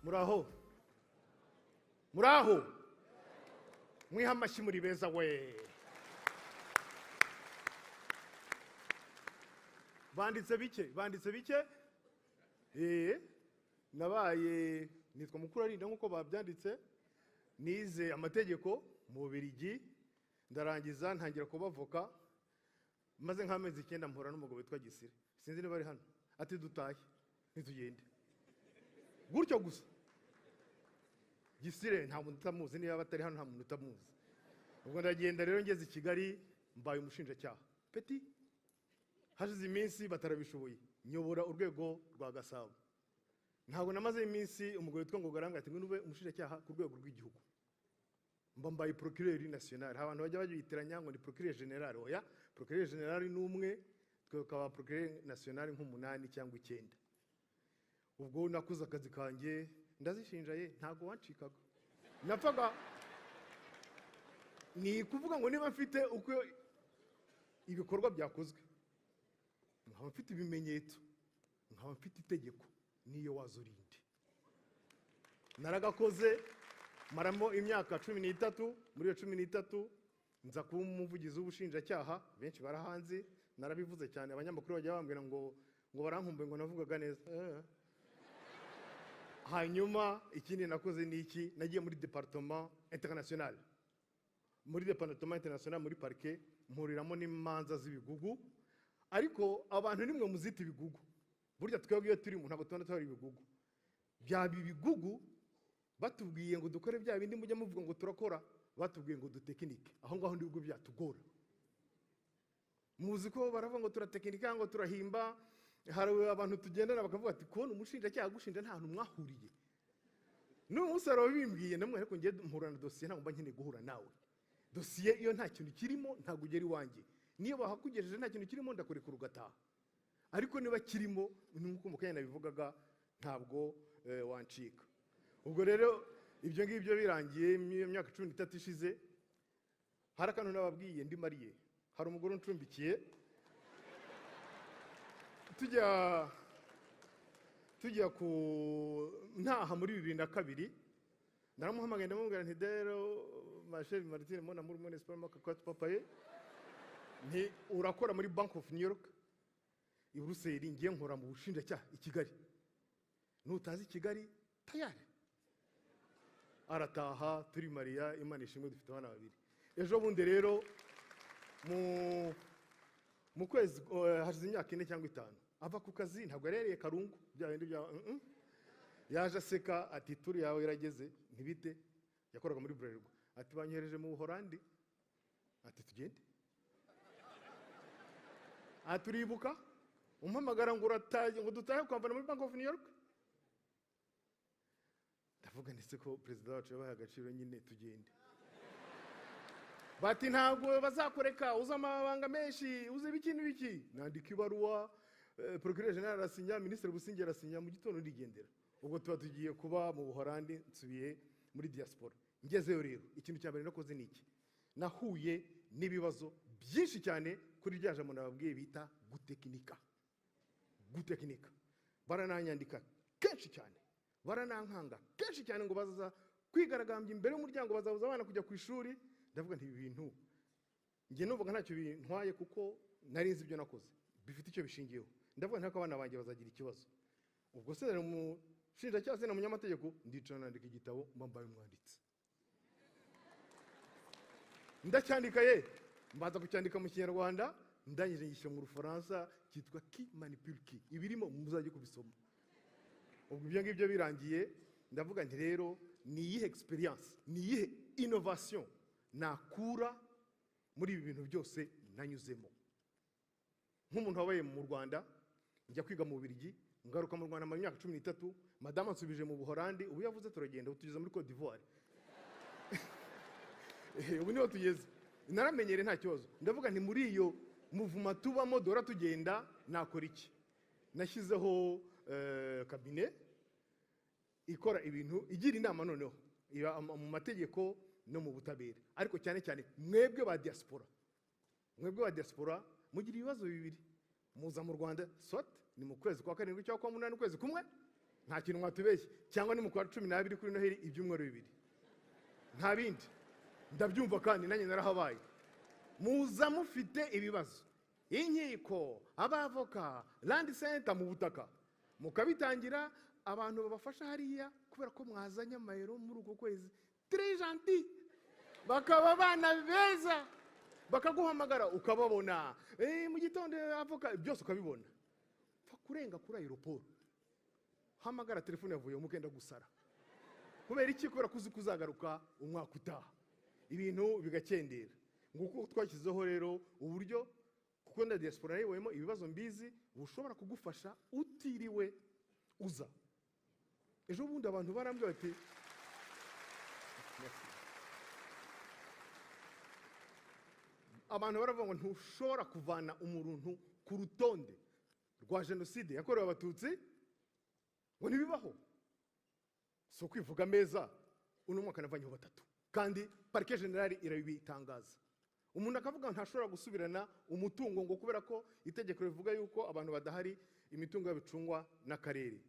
Muraho. Muraho. Mwiha amashyi muri beza we. Banditse bike? Nabaye nitwa Mukuru Arinda nkuko babyanditse. Nize amategeko mu Bubiligi. Ndarangiza ntangira kuba avoka. Maze nk'amezi 9 mpora n'umugabo witwa Gisire. Sinzi niba ari hano. Ati dutahe. Ntitugende. Gutyo gusa. Gisire nta muntu utamuzi, niba batari hano nta muntu utamuzi. Ubwo ndagenda rero ngeze i Kigali mbaye umushinjacyaha. Peti hashize iminsi batarabishoboye. Nyobora urwego rwa Gasabo. Ntabwo namaze iminsi umugabo witwa ngo garambwa ati nube umushinjacyaha ku rwego rw'igihugu. Mbaye procureur national. Abantu bajya bayitiranya ngo ni procureur general. Oya, procureur general ni umwe, twekaba procureur national nk'umunani cyangwa 9. Ubwo nakuze akazi kanjye ndazishinjaye ntago wancikaga. Napfaga ni kuvuga ngo niba mfite uko ibikorwa byakozwe, nkaba mfite ibimenyetso, nkaba mfite itegeko niyo wazurinde. Naragakoze maramo imyaka 13, muri 13 nza kuba umuvugizi w'ubushinjacyaha, benshi barahanze, narabivuze cyane abanyamakuru bajya bambwira ngo barankumbuye ngo navugaga neza. Hanyuma ikindi nakoze ni iki, nagiye muri département international. Muri département international muri parquet mpuriramo n'imanza z'ibigugu, ariko abantu nimwe muzita ibigugu. Burya twebwe iyo turi mu ntabwo tubona twari ibigugu. Byabi ibigugu batubwiye ngo dukore bya bindi mujya muvuga ngo turakora, batubwiye ngo dutekinike. Aho ngaho ndibwo byatugora. Muzi ko baravuga ngo turatekinika ngo turahimba. Hari abantu tugendana bakavuga ati kubona umushinjacyaha gushinja nta hantu mwahuriye. N'umusaro bimbwiye namwe ariko ngiye mpurana dossier ntabwo nkeneye guhura nawe. Dossier iyo nta kintu kirimo ntabwo ugera iwanjye. Niyo bahakugejeje nta kintu kirimo ndakurekura ugataha. Ariko niba kirimo nkuko mukanya nabivugaga ntabwo wancika. Ubwo rero ibyo ngibyo birangiye imyaka 13 ishize. Hari akantu nababwiye ndi Mariye. Hari umugore uncumbikiye. Tujya ku ntaha muri 2002 naramuhamagaye ndamubwira nti dero Machel Martin mona muri municipal makakwa papaye nti urakora muri Bank of New York i Brussels ngiye nkora mu bushinjacyaha i Kigali. Nutazi Kigali tayari. Arataha turi Maria Imana ishimwe dufite abana babiri. Ejo bundi rero mu kwezi hashize imyaka 4 cyangwa 5 ava ku kazi ntabwo yarereye Karungu bya bindi bya yaje aseka ati turi yawe irageze ntibite. Yakoraga muri Bralirwa ati banyereje mu Buholandi ati tugende. Aturibuka umpamagara ngo urataje ngo dutahe kwambara muri Bank of New York. Ndavuga ndetse ko president wacu yabaye agaciro nyine tugende. Bati ntabwo bazakoreka uza amabanga menshi uze biki nandika ibaruwa procureur general arasinya, ministre Busingye arasinya, mu gitondo ndigendera. Ubwo tuba tugiye kuba mu Buholandi nsubiye muri diaspora. Ngezeyo rero ikintu cyambere nakoze niki, nahuye n'ibibazo byinshi cyane kuri rya jambo nababwiye bita gutekinika. Barananyandika kenshi cyane, baranankanga kenshi cyane ngo bazaza kwigaragambya imbere y'umuryango, bazabuza abana kujya ku ishuri. Ndavuga nti ibintu ngiye numva ntacyo bintwaye kuko nari nzi ibyo nakoze bifite icyo bishingiyeho. Ndavuga ntako abana banjye bazagira ikibazo. Ubwo se rero mu shinjacyaha se na munyamategeko ndicara nandika igitabo mbambaye umwanditsi. Ndacyandika mbaza kucyandika mu Kinyarwanda, ndangije ngishyira mu Rufaransa cyitwa qui manipule qui. Ibirimo muzajye kubisoma. Ubwo ibyo ngibyo birangiye ndavuga nti rero ni iyihe experience, ni iyihe innovation nakura muri ibi bintu byose nanyuzemo. Nk'umuntu wabaye mu Rwanda njya kwiga mu Bubiligi, ngaruka mu Rwanda mu myaka 13, madame ansubije mu Buholandi, ubu yavuze turagenda utugeza muri Côte d'Ivoire. Ubu niho tugeze. Naramenyere nta kibazo. Ndavuga nti muri iyo muvuma tubamo dora tugenda nakora iki. Nashyizeho cabinet ikora ibintu igira inama noneho mu mategeko no mu butabera, ariko cyane cyane mwebwe ba diaspora mugira ibibazo bibiri. Muza mu Rwanda soit ni mu kwezi kwa 7 cyangwa kwa 8 ukwezi kumwe, nta kintu mwatubeshye, cyangwa ni mu kwa 12 kuri Noheli ibyumweru 2, nta bindi. Ndabyumva kandi nanjye narahabaye. Muza mufite ibibazo, inkiko, abavoka, land center mu butaka, mukabitangira abantu babafasha hariya kubera ko mwazanye amayero muri uko kwezi très gentil, bakaba abana beza, bakaguhamagara ukababona mu gitondo avoka byose ukabibona. Pfa kurenga kuri aeroport, hamagara telefone yavuye mukenda gusara. Kubera iki? Kubera kuzi kuzagaruka umwaka utaha, ibintu bigakendera. Nguko twashyizeho rero uburyo, kuko na diaspora yewemo ibibazo mbizi, bushobora kugufasha utiriwe uza. Ejo bundi abantu barambye bati abantu baravuga ngo ntushobora kuvana umuntu ku rutonde rwa jenoside yakorewe abatutsi ngo ntibibaho. So kwivuga meza, uno mwaka navanyeho 3 kandi parike generali irabitangaza. Umuntu akavuga ntashobora gusubirana umutungo ngo kubera ko itegeko rivuga yuko abantu badahari imitungo y'abicungwa n'akarere.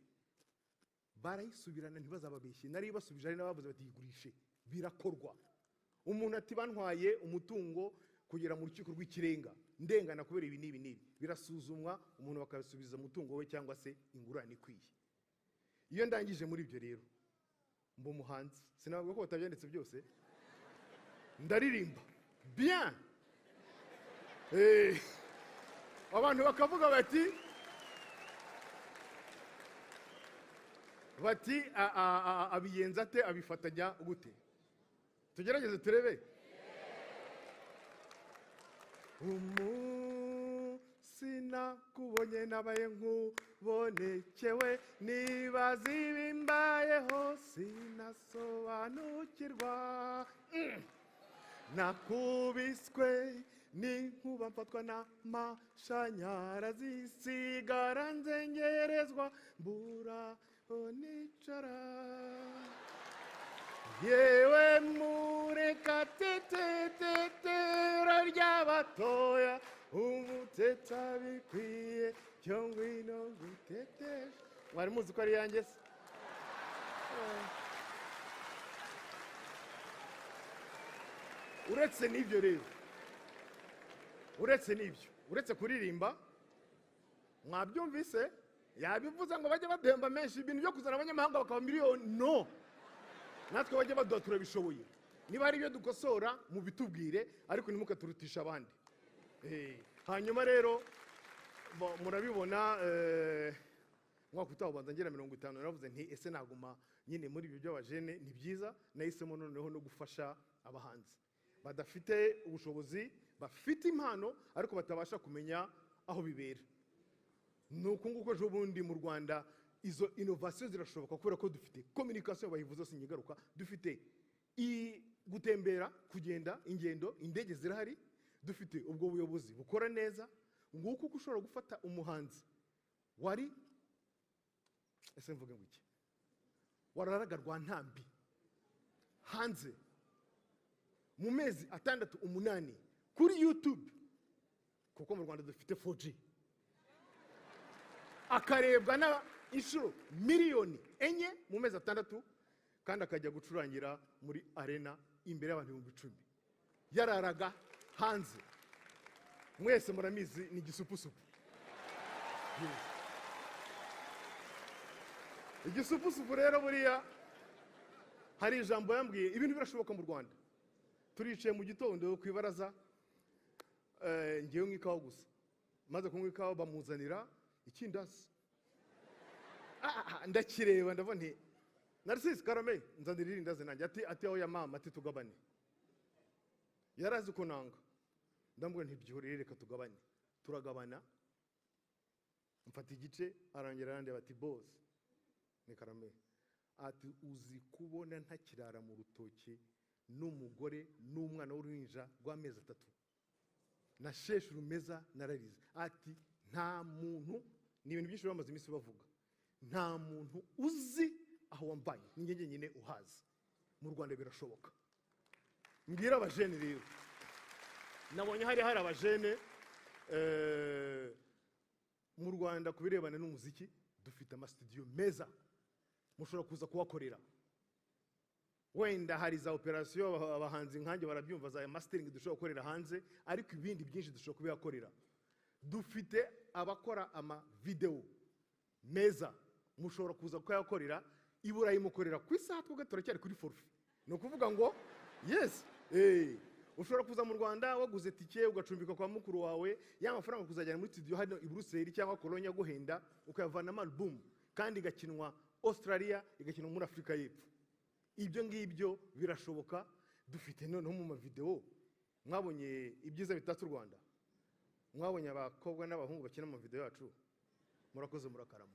Barayisubirana ntibazababeshye, nari basubije ari nabavuze bati yigurishe, birakorwa. Umuntu ati bantwaye umutungo kugera mu rukiko rw'ikirenga ndengana kubera ibi n'ibi, birasuzumwa umuntu bakabisubiza umutungo we cyangwa se ingurane ikwiye. Iyo ndangije muri ibyo rero mbo muhanzi, sinavuga ko batabyanditse byose, ndaririmba bien. Abantu bakavuga bati abiyenza ate, abifatanya gute? Tugerageze turebe. Sinakubonye nabaye nk'ubonekewe, nibaza ibimbayeho sinasobanukirwa. Nakubiswe n'inkuba mfatwa n'amashanyarazi, sigara nzengerezwa mbura onicara. Yewe Murekatete ry'abatoya, umuteta bikwiye cyo ngwino ngutete. Mwari muzi ko ari yanjye se? Uretse n'ibyo rero, uretse kuririmba, mwabyumvise yabivuze ngo bajye bademba menshi, ibintu byo kuzana abanyamahanga bakaba miliyoni, no. Natwe bajye baduha turabishoboye. Niba ari ibyo dukosora mu bitubwire, ariko ntimukaturutisha abandi. Hanyuma rero murabibona, mwaka utaha ubanza ngera 50, naravuze nti ese naguma nyine muri ibyo by'abajene, ni byiza. Nahisemo noneho no gufasha abahanzi badafite ubushobozi, bafite impano ariko batabasha kumenya aho bibera. Nuko nguko ejo bundi mu Rwanda izo innovation zirashoboka kubera ko dufite communication, bayivuze sinyigaruka, dufite gutembera, kugenda, ingendo, indege zirahari, dufite ubwo buyobozi bukora neza. Nguko uko ushobora gufata umuhanzi wari ese mvuge ngo iki, wararaga Rwantambi hanze mu mezi 6 8 kuri YouTube, kuko mu Rwanda dufite 4G, akarebwa na inshuro miliyoni 4 mu mezi 6, kandi akajya gucurangira muri arena imbere y'abantu 10,000. Yararaga hanze. Mwese muramizi ni igisupusupu. Igisupusupu rero buriya hari ijambo yambwiye, ibintu birashoboka mu Rwanda. Turicaye mu gitondo kwibaraza, ngiye nk'ikawa gusa, maze kunywa ikawa bamuzanira ikindazi. Ndakireba ndabona nti Narcisse Karame nzanira irindazi nanjye, ati aho ya mama, ati tugabane. Yarazi ko nanga, ndambwira nti byihorere reka tugabane. Turagabana, mfata igice, arangira arande bati boss ni Karame, ati uzi kubona ntakirara mu rutoki n'umugore n'umwana w'uruhinja rw'amezi 3, na sheshe rumeza nararize. Ati nta muntu, ni ibintu byinshi bamaze iminsi bavuga, nta muntu uzi aho wambaye, ninjye nyine uhazi. Mu Rwanda birashoboka. Mbwira abajene rero, nabonye hari abajene mu Rwanda kubirebana n'umuziki, dufite ama studio meza, mushobora kuza kuhakorera. Wenda hari za operasiyo abahanzi nkanjye barabyumva, za mastering dushobora gukorera hanze, ariko ibindi byinshi dushobora kubihakorera. Dufite abakora ama video meza, mushobora kuza kuyakorera. I Burayi mukorera ku isaha, twebwe turacyari kuri forfait. Ni ukuvuga ngo yes, ushobora kuza mu Rwanda waguze tike ugacumbika kwa mukuru wawe, ya mafaranga kuzajyana muri studio hano i Brussels cyangwa Cologne guhenda, ukayavana album kandi igakinwa Australia, igakinwa muri Afrika y'Epfo. Ibyo ngibyo birashoboka. Dufite noneho mu video, mwabonye ibyiza bitatse u Rwanda, mwabonye abakobwa n'abahungu bakina mu video yacu, murakoze murakarama.